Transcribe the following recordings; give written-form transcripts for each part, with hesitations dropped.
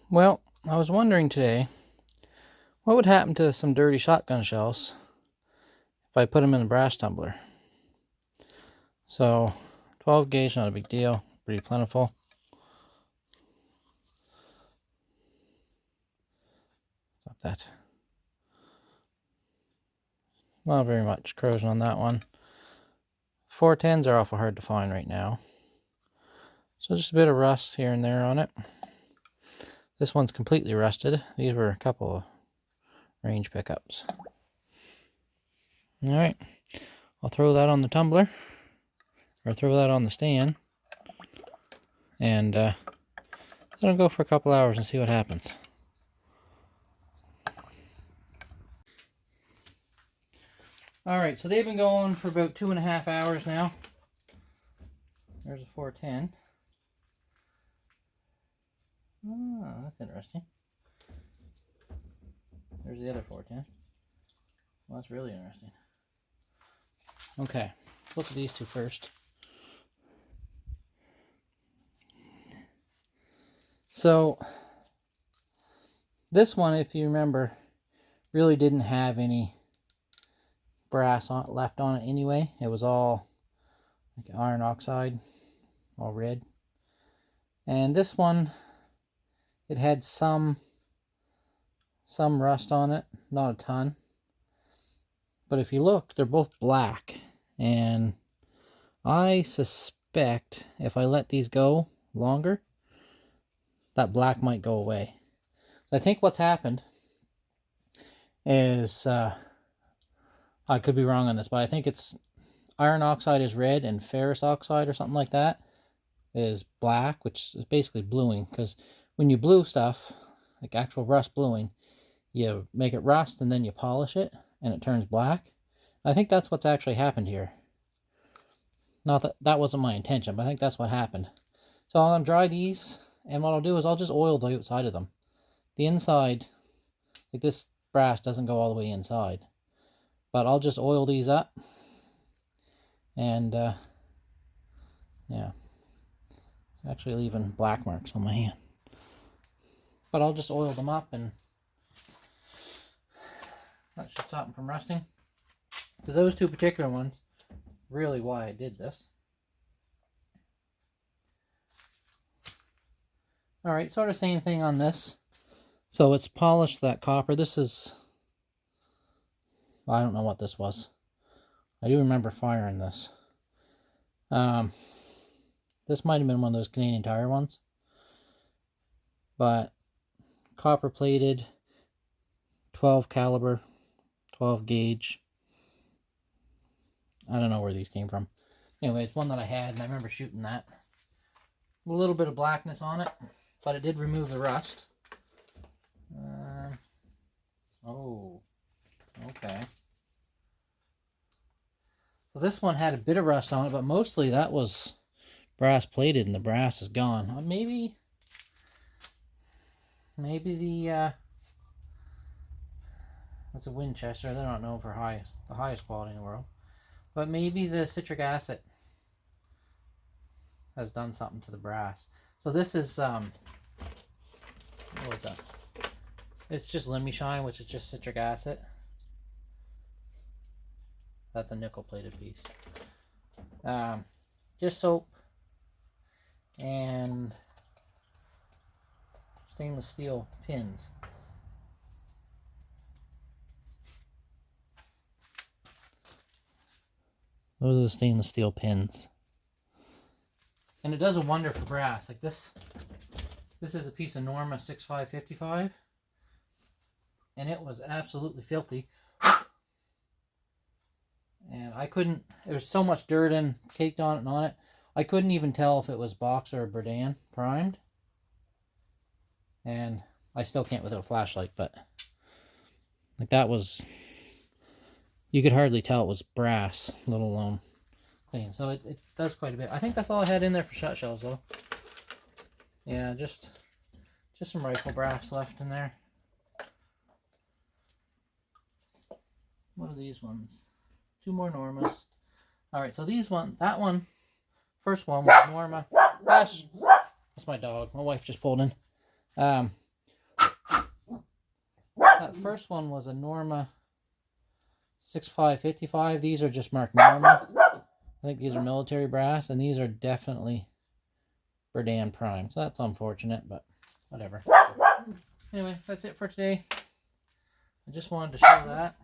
Well, I was wondering today, what would happen to some dirty shotgun shells if I put them in a brass tumbler? So, 12 gauge, not a big deal, pretty plentiful. Stop that. Not very much corrosion on that one. 410s are awful hard to find right now. So just a bit of rust here and there on it. This one's completely rusted. These were a couple of range pickups. Alright, I'll throw that on the tumbler, or throw that on the stand, and let them go for a couple hours and see what happens. Alright, so they've been going for about 2.5 hours now. There's a 410. Oh, that's interesting. There's the other 410. Well, that's really interesting. Okay, look at these two first. So, this one, if you remember, really didn't have any brass left on it anyway. It was all like iron oxide, all red. And this one, it had some rust on it, not a ton. But if you look, they're both black. And I suspect if I let these go longer, that black might go away. I think what's happened is, I could be wrong on this, but I think it's iron oxide is red and ferrous oxide or something like that is black, which is basically bluing. Because when you blue stuff, like actual rust bluing, you make it rust and then you polish it and it turns black. I think that's what's actually happened here. Not that that wasn't my intention, but I think that's what happened. So I'm going to dry these, and what I'll do is I'll just oil the outside of them. The inside, like this brass doesn't go all the way inside. But I'll just oil these up. And, yeah. It's actually leaving black marks on my hand. But I'll just oil them up, and that should stop them from rusting. Because those two particular ones, really why I did this. Alright, sort of same thing on this. So it's polished that copper. This is, I don't know what this was. I do remember firing this. This might have been one of those Canadian Tire ones. But copper plated, 12 caliber, 12 gauge. I don't know where these came from. Anyway, it's one that I had, and I remember shooting that. A little bit of blackness on it, but it did remove the rust. Oh, okay. So this one had a bit of rust on it, but mostly that was brass plated, and the brass is gone. Maybe the it's a Winchester. They're not known for the highest quality in the world, but maybe the citric acid has done something to the brass. So this is what was that? It's just Lemmy Shine, which is just citric acid. That's a nickel plated piece. Just soap and stainless steel pins. Those are the stainless steel pins. And it does a wonder for brass. Like this is a piece of Norma 6555. And it was absolutely filthy. And I couldn't, there was so much dirt and caked on it and on it. I couldn't even tell if it was Boxer or Berdan primed. And I still can't without a flashlight, but like that was, you could hardly tell it was brass, let alone clean. So it does quite a bit. I think that's all I had in there for shot shells though. Yeah, just some rifle brass left in there. What are these ones? 2 more Normas. Alright, so that one, first one was Norma. Gosh, that's my dog. My wife just pulled in. That first one was a Norma 6555. These are just marked Norma. I think these are military brass, and these are definitely Berdan Prime. So that's unfortunate, but whatever. Anyway, that's it for today. I just wanted to show that.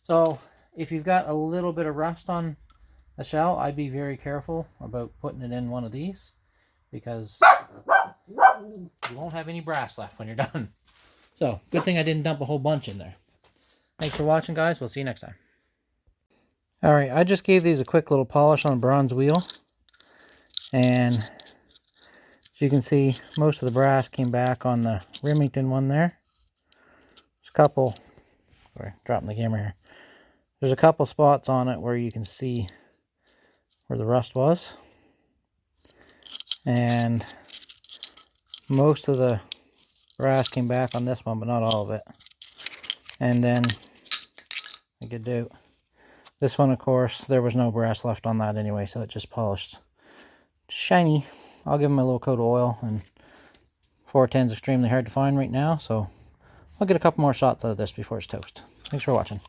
So if you've got a little bit of rust on a shell, I'd be very careful about putting it in one of these, because you won't have any brass left when you're done. So good thing I didn't dump a whole bunch in there. Thanks for watching, guys. We'll see you next time. Alright, I just gave these a quick little polish on a bronze wheel, and as you can see, most of the brass came back on the Remington one there. There's a couple, sorry, dropping the camera here. There's a couple spots on it where you can see where the rust was. And most of the brass came back on this one, but not all of it. And then, I could do this one, of course, there was no brass left on that anyway, so it just polished. Shiny. I'll give them a little coat of oil, and 410 is extremely hard to find right now, so I'll get a couple more shots out of this before it's toast. Thanks for watching.